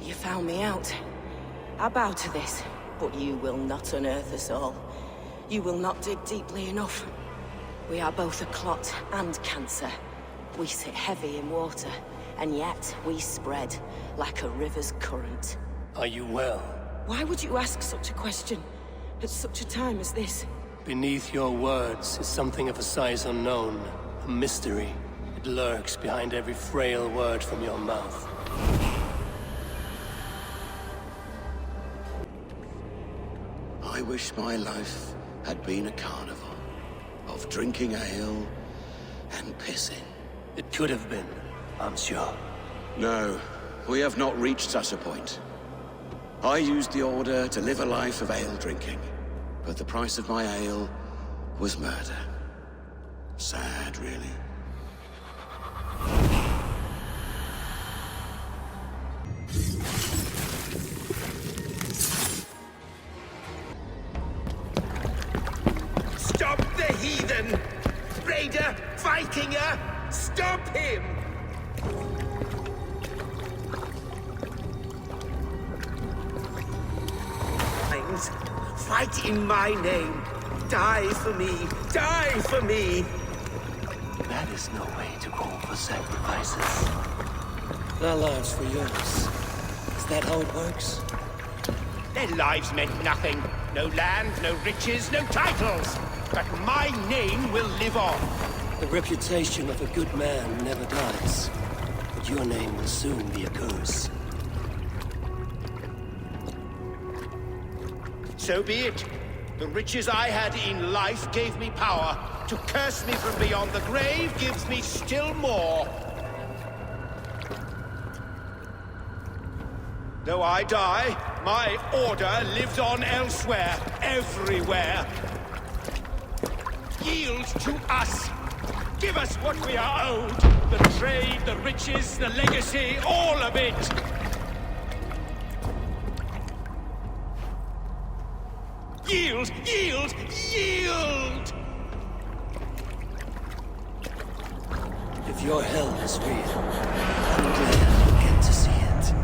You found me out. I bow to this, but you will not unearth us all. You will not dig deeply enough. We are both a clot and cancer. We sit heavy in water, and yet we spread like a river's current. Are you well? Why would you ask such a question at such a time as this? Beneath your words is something of a size unknown, a mystery. It lurks behind every frail word from your mouth. I wish my life had been a carnival of drinking ale and pissing. It could have been, I'm sure. No, we have not reached such a point. I used the order to live a life of ale drinking, but the price of my ale was murder. Sad, really. Stop the heathen! Raider! Vikinger! Stop him! Fight in my name! Die for me! Die for me! That is no way to call for sacrifices. Their lives for yours. Is that how it works? Their lives meant nothing. No land, no riches, no titles. But my name will live on. The reputation of a good man never dies. But your name will soon be a curse. So be it. The riches I had in life gave me power. To curse me from beyond the grave gives me still more. Though I die, my order lives on elsewhere, everywhere. Yield to us. Give us what we are owed. The trade, the riches, the legacy, all of it. Yield! Yield! Yield! If your hell is real, I'm glad you get to see it.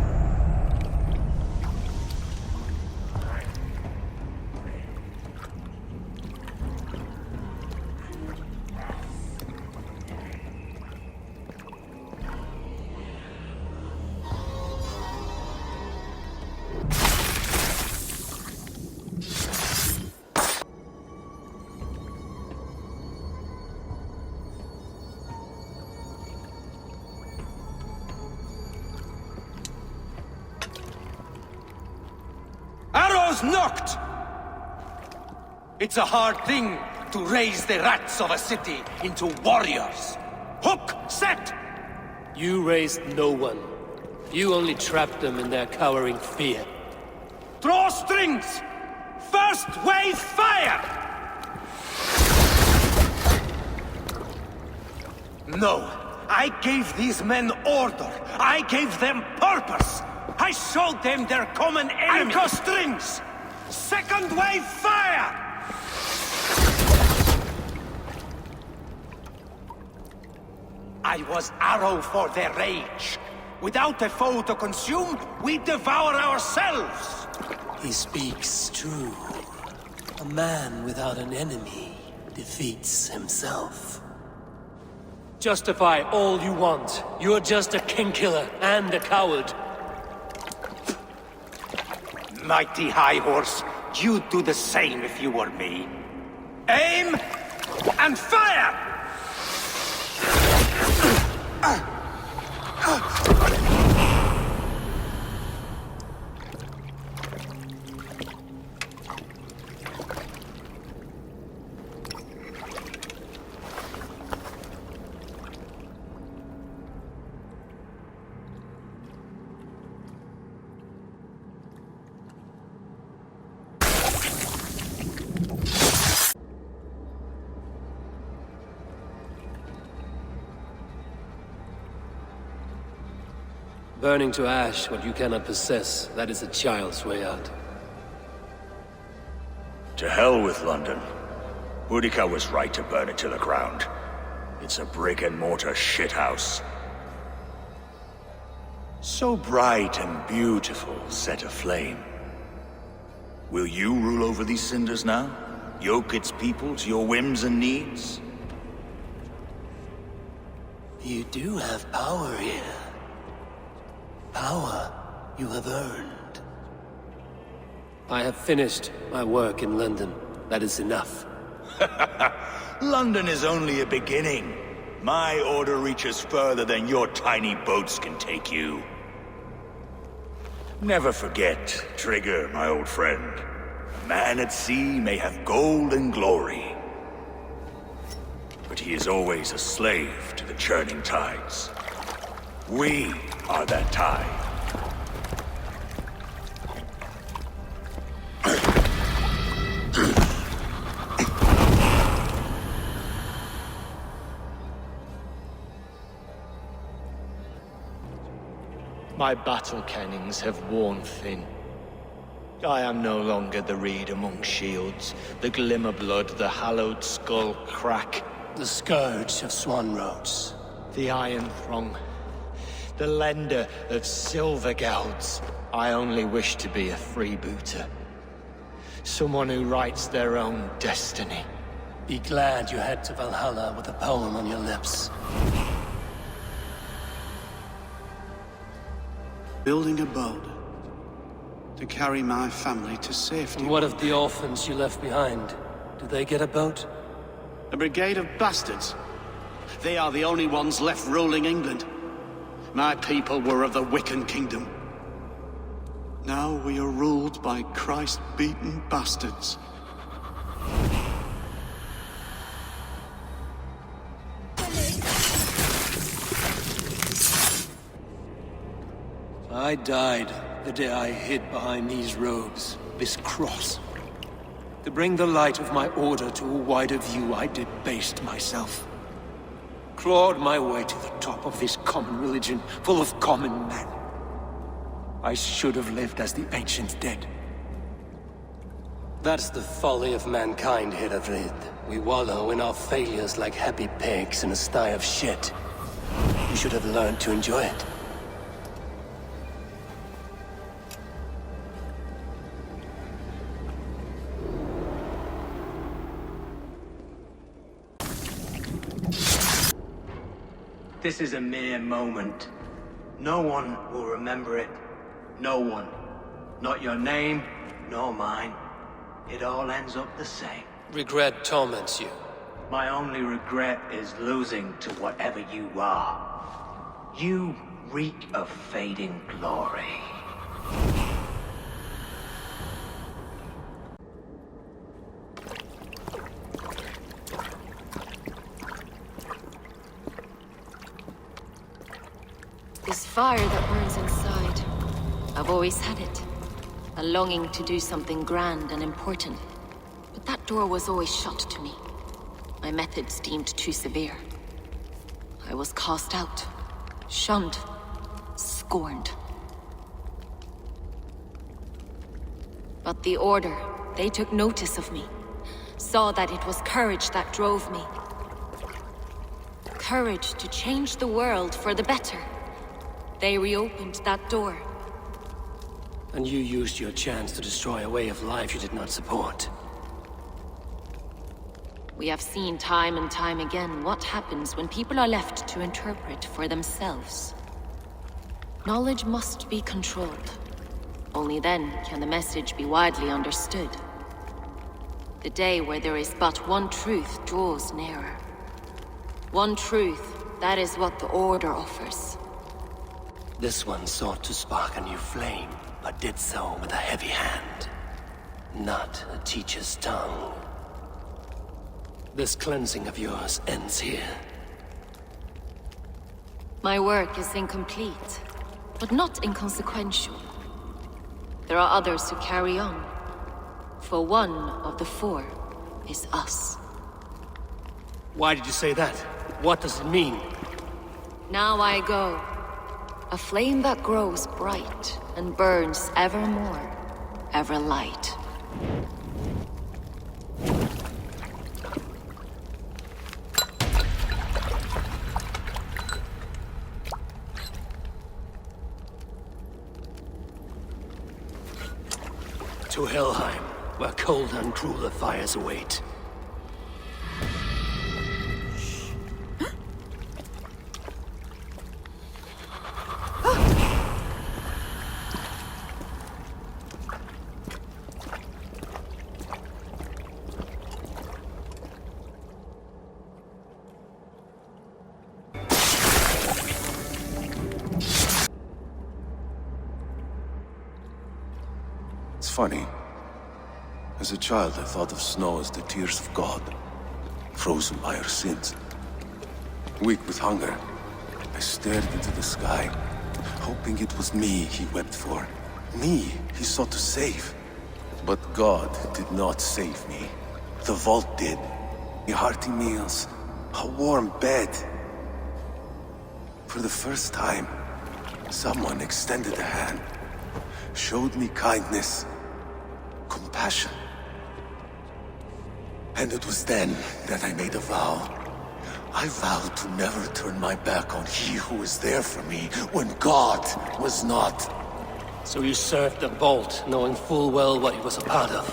Arrows knocked! It's a hard thing to raise the rats of a city into warriors. Hook set! You raised no one. You only trapped them in their cowering fear. Draw strings! First wave fire! No, I gave these men order. I gave them purpose. I showed them their common enemy. Anchor strings! Second wave fire! I was arrow for their rage. Without a foe to consume, we devour ourselves. He speaks true. A man without an enemy defeats himself. Justify all you want. You're just a king-killer and a coward. Mighty High Horse, you'd do the same if you were me. Aim and fire! Burning to ash what you cannot possess, that is a child's way out. To hell with London. Boudica was right to burn it to the ground. It's a brick-and-mortar shithouse. So bright and beautiful, set aflame. Will you rule over these cinders now? Yoke its people to your whims and needs? You do have power here. Power you have earned. I have finished my work in London. That is enough. London is only a beginning. My order reaches further than your tiny boats can take you. Never forget, Trigger, my old friend. A man at sea may have gold and glory, but he is always a slave to the churning tides. We are that tide. My battle kennings have worn thin. I am no longer the reed among shields, the glimmer blood, the hallowed skull crack. The scourge of Swan Roads. The Iron Throng, the lender of silver gelds. I only wish to be a freebooter. Someone who writes their own destiny. Be glad you head to Valhalla with a poem on your lips. Building a boat to carry my family to safety. And what of the orphans you left behind? Do they get a boat? A brigade of bastards. They are the only ones left ruling England. My people were of the Wiccan kingdom. Now we are ruled by Christ-beaten bastards. I died the day I hid behind these robes, this cross. To bring the light of my order to a wider view, I debased myself. Clawed my way to the top of this common religion, full of common men. I should have lived as the ancient dead. That's the folly of mankind, Viralvid. We wallow in our failures like happy pigs in a sty of shit. You should have learned to enjoy it. This is a mere moment. No one will remember it. No one. Not your name, nor mine. It all ends up the same. Regret torments you. My only regret is losing to whatever you are. You reek of fading glory. This fire that burns inside, I've always had it. A longing to do something grand and important. But that door was always shut to me. My methods deemed too severe. I was cast out, shunned, scorned. But the Order, they took notice of me. Saw that it was courage that drove me. Courage to change the world for the better. They reopened that door. And you used your chance to destroy a way of life you did not support. We have seen time and time again what happens when people are left to interpret for themselves. Knowledge must be controlled. Only then can the message be widely understood. The day where there is but one truth draws nearer. One truth, that is what the Order offers. This one sought to spark a new flame, but did so with a heavy hand, not a teacher's tongue. This cleansing of yours ends here. My work is incomplete, but not inconsequential. There are others who carry on. For one of the four is us. Why did you say that? What does it mean? Now I go. A flame that grows bright and burns ever more, ever light. to Helheim, where cold and crueler fires await. It's funny. As a child, I thought of snow as the tears of God, frozen by our sins. Weak with hunger, I stared into the sky, hoping it was me he wept for. Me he sought to save. But God did not save me. The vault did. The hearty meals, a warm bed. For the first time, someone extended a hand, showed me kindness, compassion. And it was then that I made a vow. I vowed to never turn my back on he who was there for me when God was not. So you served the Vault, knowing full well what he was a part of.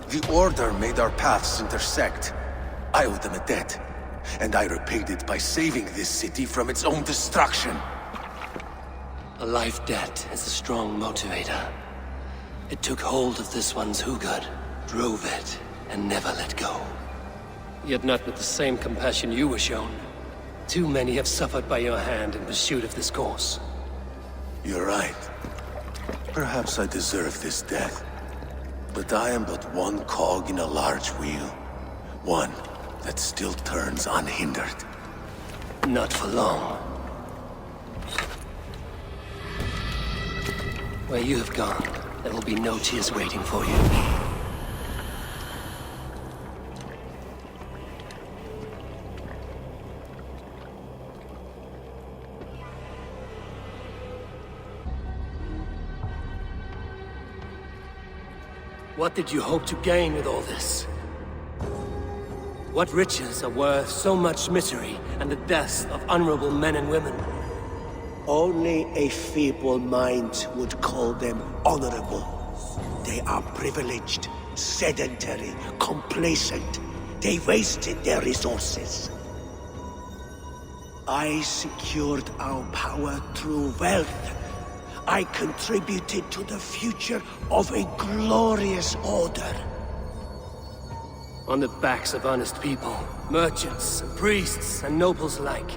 The Order made our paths intersect. I owed them a debt, and I repaid it by saving this city from its own destruction. A life debt is a strong motivator. It took hold of this one's Hugad, drove it, and never let go. Yet not with the same compassion you were shown. Too many have suffered by your hand in pursuit of this course. You're right. Perhaps I deserve this death. But I am but one cog in a large wheel. One that still turns unhindered. Not for long. Where you have gone, there will be no tears waiting for you. What did you hope to gain with all this? What riches are worth so much misery and the deaths of honorable men and women? Only a feeble mind would call them honorable. They are privileged, sedentary, complacent. They wasted their resources. I secured our power through wealth. I contributed to the future of a glorious order. On the backs of honest people, merchants, and priests, and nobles alike.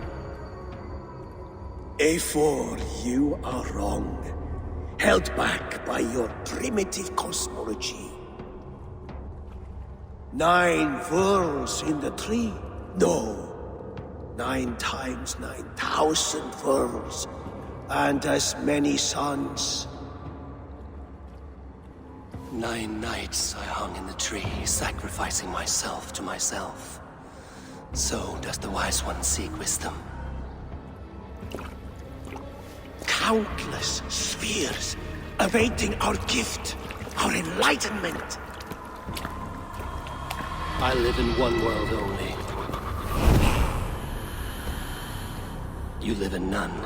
A4, you are wrong. Held back by your primitive cosmology. 9 worlds in the tree? No. 9 times 9,000 worlds. And as many suns. 9 nights I hung in the tree, sacrificing myself to myself. So does the wise one seek wisdom. Countless spheres, awaiting our gift, our enlightenment. I live in one world only. You live in none.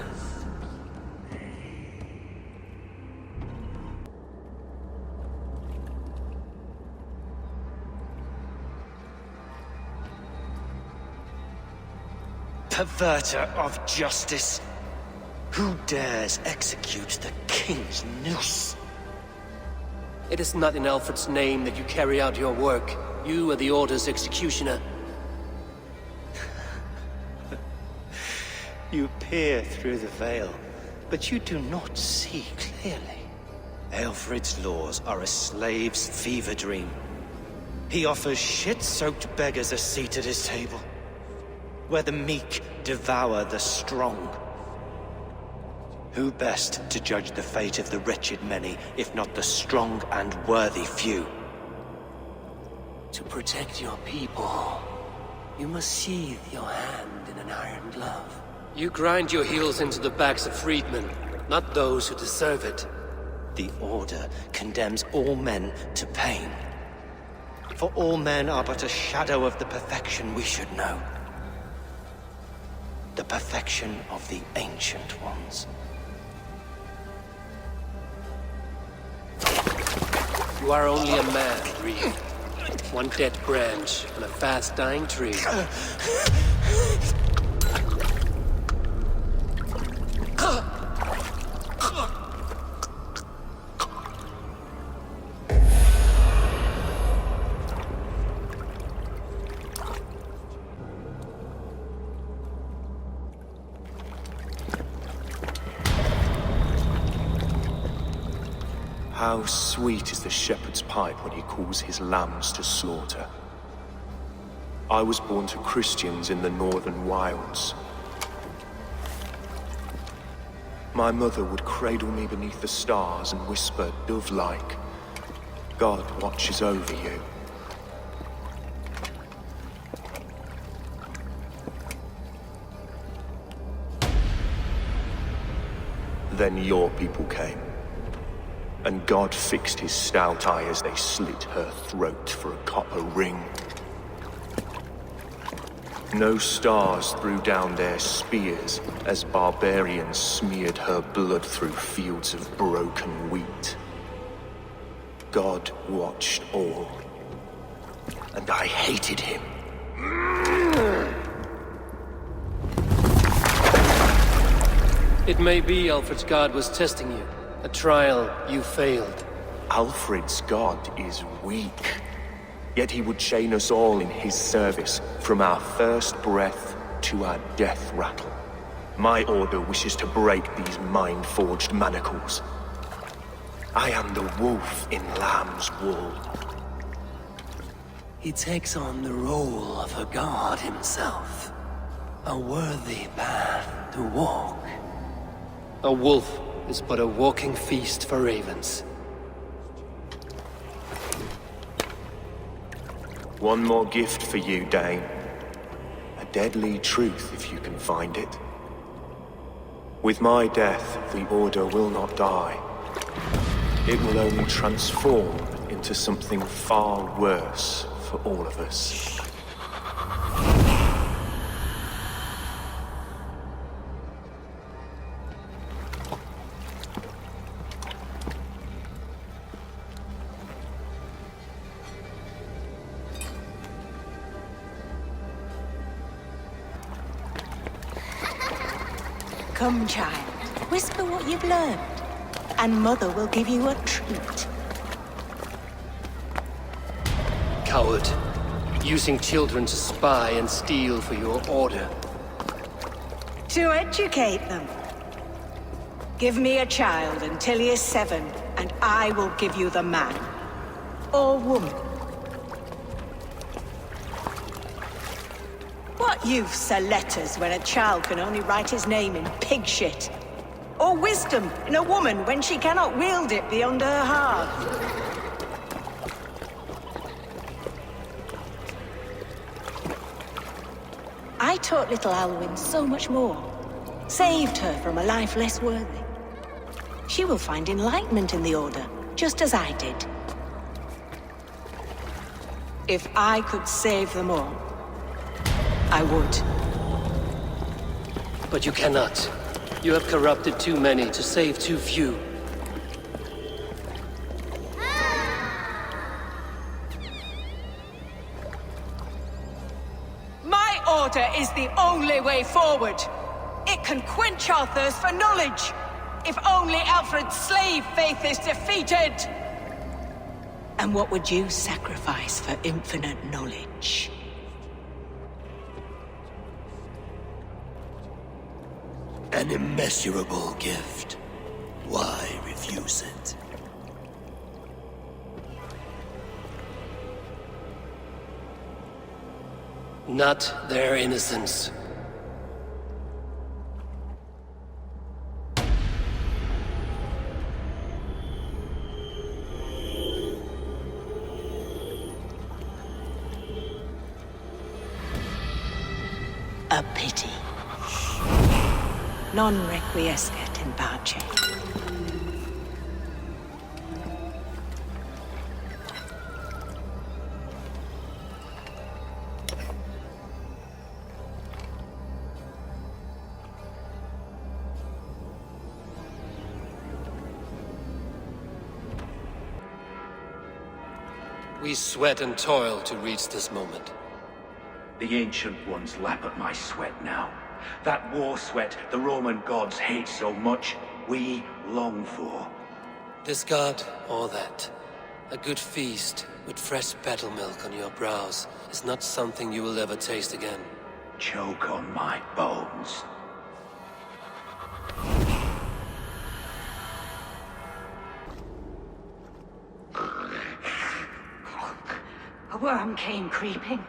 Perverter of justice! Who dares execute the king's noose? It is not in Alfred's name that you carry out your work. You are the Order's executioner. You peer through the veil, but you do not see clearly. Alfred's laws are a slave's fever dream. He offers shit-soaked beggars a seat at his table, where the meek devour the strong. Who best to judge the fate of the wretched many, if not the strong and worthy few? To protect your people, you must sheathe your hand in an iron glove. You grind your heels into the backs of freedmen, not those who deserve it. The Order condemns all men to pain. For all men are but a shadow of the perfection we should know. The perfection of the Ancient Ones. You are only a man, Reeve. One dead branch on a fast-dying tree. How sweet is the shepherd's pipe when he calls his lambs to slaughter. I was born to Christians in the northern wilds. My mother would cradle me beneath the stars and whisper, dove-like, God watches over you. Then your people came. And God fixed his stout eye as they slit her throat for a copper ring. No stars threw down their spears as barbarians smeared her blood through fields of broken wheat. God watched all, and I hated him. It may be Alfred's god was testing you. A trial you failed. Alfred's god is weak. Yet he would chain us all in his service, from our first breath to our death rattle. My order wishes to break these mind-forged manacles. I am the wolf in lamb's wool. He takes on the role of a god himself. A worthy path to walk. A wolf is but a walking feast for ravens. One more gift for you, Dane. A deadly truth, if you can find it. With my death, the Order will not die. It will only transform into something far worse for all of us. Come, child. Whisper what you've learned, and Mother will give you a treat. Coward. Using children to spy and steal for your order. To educate them. Give me a child until he is 7, and I will give you the man. Or woman. What use are letters when a child can only write his name in pig shit? Or wisdom in a woman when she cannot wield it beyond her heart? I taught little Alwyn so much more. Saved her from a life less worthy. She will find enlightenment in the Order, just as I did. If I could save them all, I would. But you cannot. You have corrupted too many to save too few. My order is the only way forward. It can quench our thirst for knowledge. If only Alfred's slave faith is defeated. And what would you sacrifice for infinite knowledge? An immeasurable gift. Why refuse it? Not their innocence. A pity. Non requiescat in pace. We sweat and toil to reach this moment. The Ancient Ones lap at my sweat now. That war sweat the Roman gods hate so much, we long for. This god, or that. A good feast with fresh battle milk on your brows is not something you will ever taste again. Choke on my bones. A worm came creeping.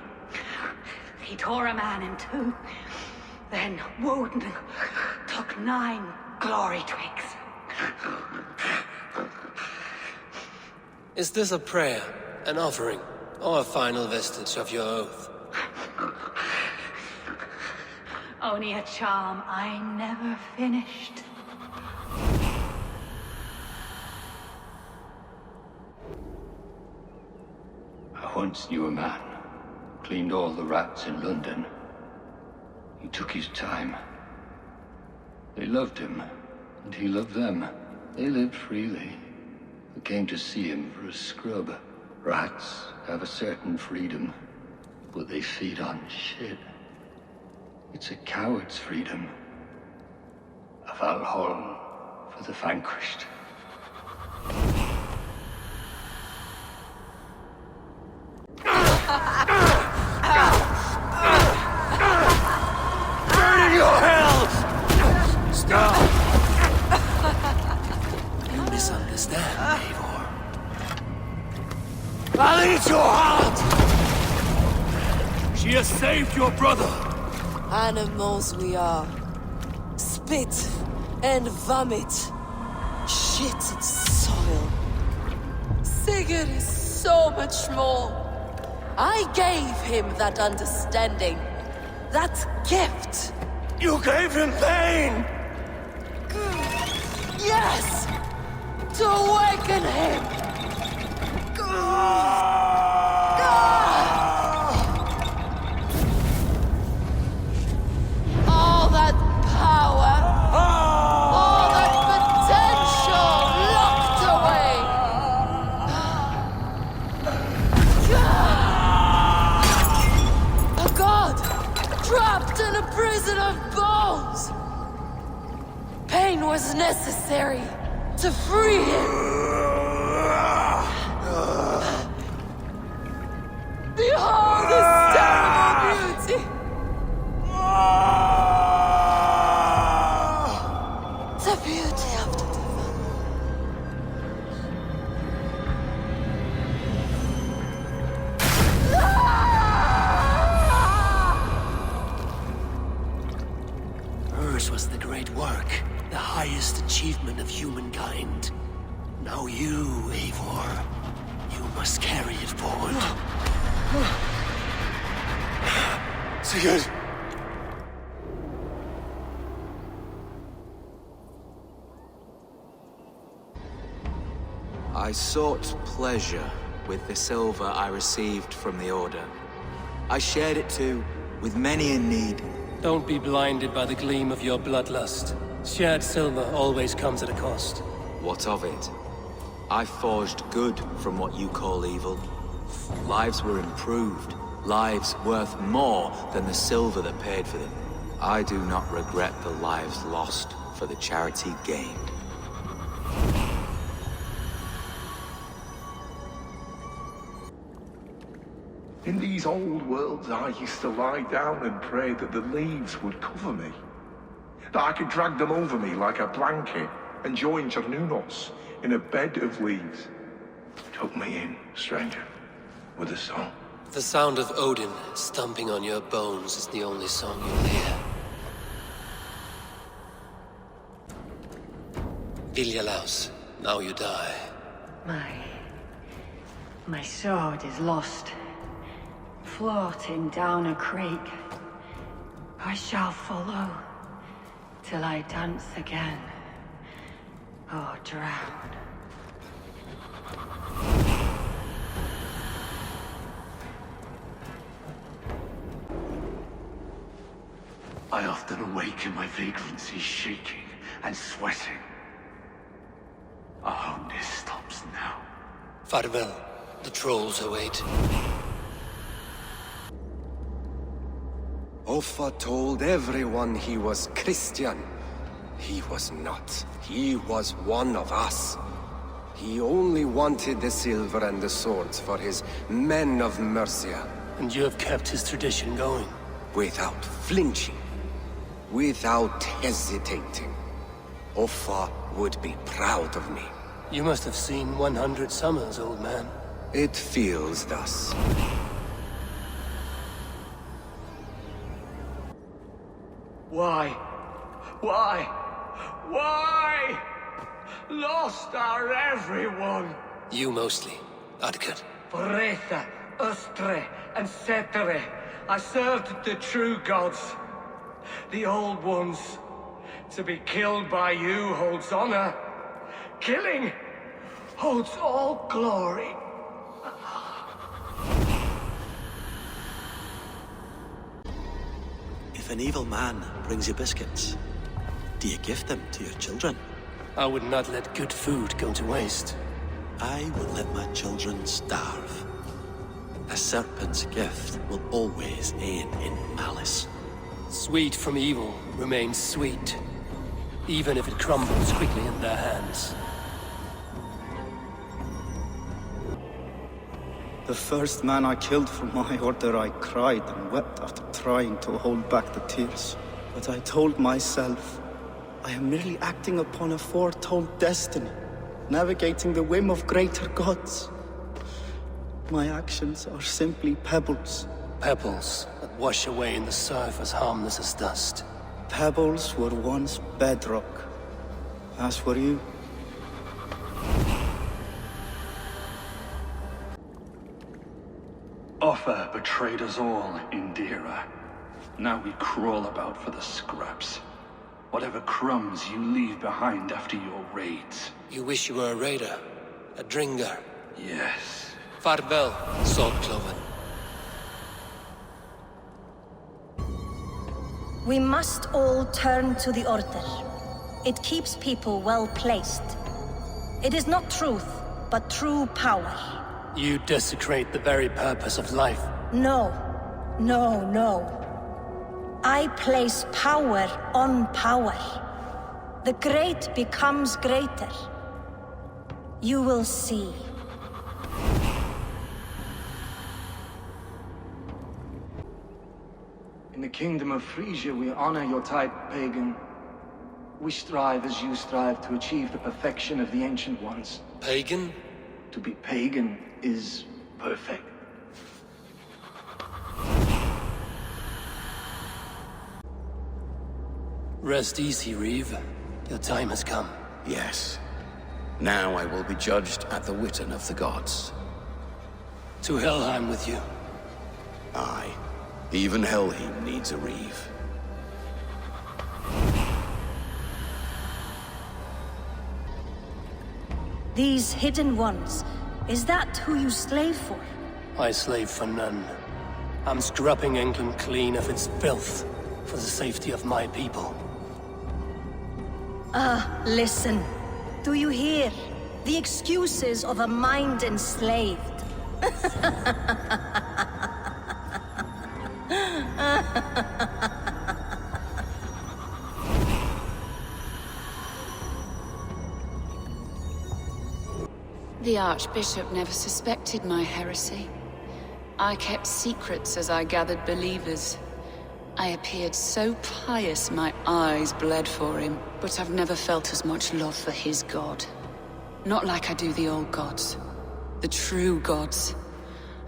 He tore a man in two. Then Woden took 9 glory twigs. Is this a prayer, an offering, or a final vestige of your oath? Only a charm I never finished. I once knew a man, cleaned all the rats in London. He took his time. They loved him, and he loved them. They lived freely. They came to see him for a scrub. Rats have a certain freedom, but they feed on shit. It's a coward's freedom. A Valhalla for the vanquished. Burn your hells! Stop! You misunderstand, Eivor. I'll eat your heart! She has saved your brother! Animals we are. Spit and vomit. Shit and soil. Sigurd is so much more. I gave him that understanding. That gift. You gave him pain! Yes! To awaken him! All that power, all that potential locked away. A god trapped in a prison of bones. Pain was necessary to free him. Behold this terrible beauty! The beauty of the divine. Hers was the great work, the highest achievement of humankind. Now you, Eivor, you must carry it forward. Sigurd! I sought pleasure with the silver I received from the Order. I shared it too, with many in need. Don't be blinded by the gleam of your bloodlust. Shared silver always comes at a cost. What of it? I forged good from what you call evil. Lives were improved. Lives worth more than the silver that paid for them. I do not regret the lives lost for the charity gained. In these old worlds, I used to lie down and pray that the leaves would cover me. That I could drag them over me like a blanket and join Cernunos in a bed of leaves. Tuck me in, stranger, with a song. The sound of Odin stomping on your bones is the only song you'll hear. Viljalaus, now you die. My sword is lost. Floating down a creek. I shall follow till I dance again or drown. I often awake in my vagrancy, shaking and sweating. Our home stops now. Farewell, The trolls await. Offa told everyone he was Christian. He was not. He was one of us. He only wanted the silver and the swords for his men of Mercia. And you have kept his tradition going? Without flinching. Without hesitating. Offa would be proud of me. You must have seen 100 summers, old man. It feels thus. Why? Why? Why? Lost are everyone. You mostly, Adkad. Foretha, Ustre, and Setere. I served the true gods. The old ones. To be killed by you holds honor. Killing holds all glory. If an evil man brings you biscuits, do you give them to your children? I would not let good food go to waste. I would let my children starve. A serpent's gift will always end in malice. Sweet from evil remains sweet, even if it crumbles quickly in their hands. The first man I killed for my order, I cried and wept after trying to hold back the tears. But I told myself, I am merely acting upon a foretold destiny, navigating the whim of greater gods. My actions are simply pebbles. Pebbles that wash away in the surf as harmless as dust. Pebbles were once bedrock, as were you. Offa betrayed us all in Dira. Now we crawl about for the scraps. Whatever crumbs you leave behind after your raids. You wish you were a raider, a dringer. Yes. Farvel, Saltcloven. We must all turn to the Order. It keeps people well placed. It is not truth, but true power. You desecrate the very purpose of life. No. No, no. I place power on power. The great becomes greater. You will see. In the kingdom of Frisia, we honor your type, pagan. We strive as you strive to achieve the perfection of the Ancient Ones. Pagan? To be pagan is perfect. Rest easy, Reeve. Your time has come. Yes. Now I will be judged at the Witten of the gods. To Helheim with you. Aye. Even Helheim needs a Reeve. These hidden ones, is that who you slave for? I slave for none. I'm scrubbing England clean of its filth for the safety of my people. Listen. Do you hear? The excuses of a mind enslaved. The Archbishop never suspected my heresy. I kept secrets as I gathered believers. I appeared so pious my eyes bled for him, but I've never felt as much love for his god. Not like I do the old gods. The true gods.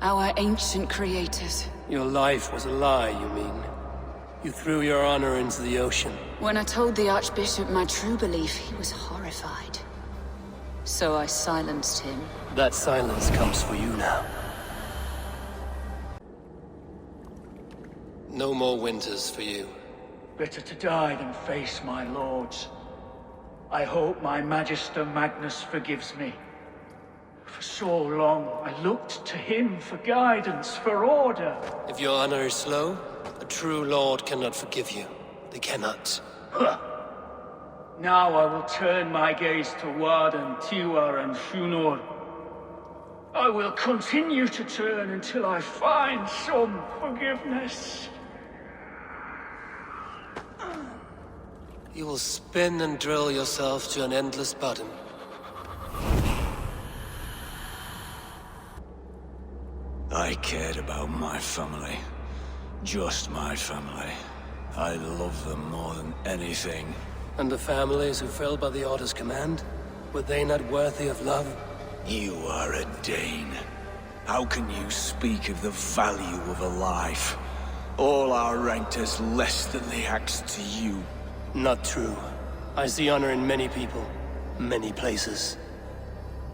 Our ancient creators. Your life was a lie, you mean? You threw your honor into the ocean. When I told the Archbishop my true belief, he was horrified. So I silenced him. That silence comes for you now. No more winters for you. Better to die than face my lords. I hope my Magister Magnus forgives me. For so long, I looked to him for guidance, for order. If your honor is slow, a true lord cannot forgive you. They cannot. Huh. Now I will turn my gaze to Warden, Tiwar, and Shunor. I will continue to turn until I find some forgiveness. You will spin and drill yourself to an endless bottom. I cared about my family. Just my family. I love them more than anything. And the families who fell by the Order's command? Were they not worthy of love? You are a Dane. How can you speak of the value of a life? All are ranked as less than the axe to you. Not true. I see honor in many people, many places.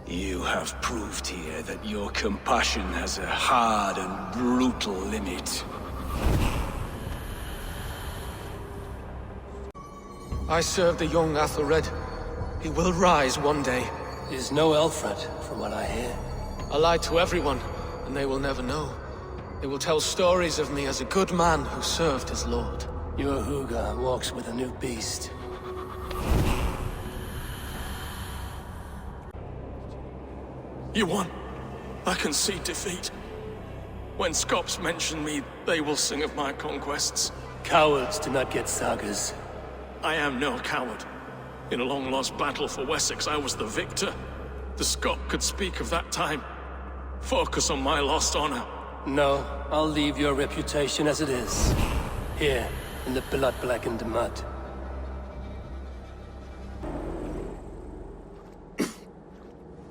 You have proved here that your compassion has a hard and brutal limit. I serve the young Athelred. He will rise one day. He's no Alfred, from what I hear. I lied to everyone, and they will never know. They will tell stories of me as a good man who served his lord. Your Hooga walks with a new beast. You won. I can see defeat. When Scops mention me, they will sing of my conquests. Cowards do not get sagas. I am no coward. In a long-lost battle for Wessex, I was the victor. The Scot could speak of that time. Focus on my lost honor. No, I'll leave your reputation as it is. Here, in the blood-blackened mud.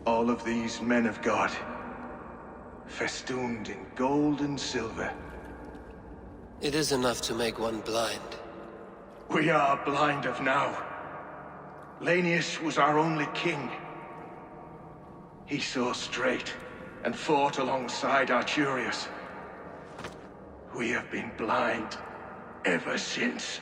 All of these men of God, festooned in gold and silver. It is enough to make one blind. We are blind of now. Lanius was our only king. He saw straight and fought alongside Arturius. We have been blind ever since.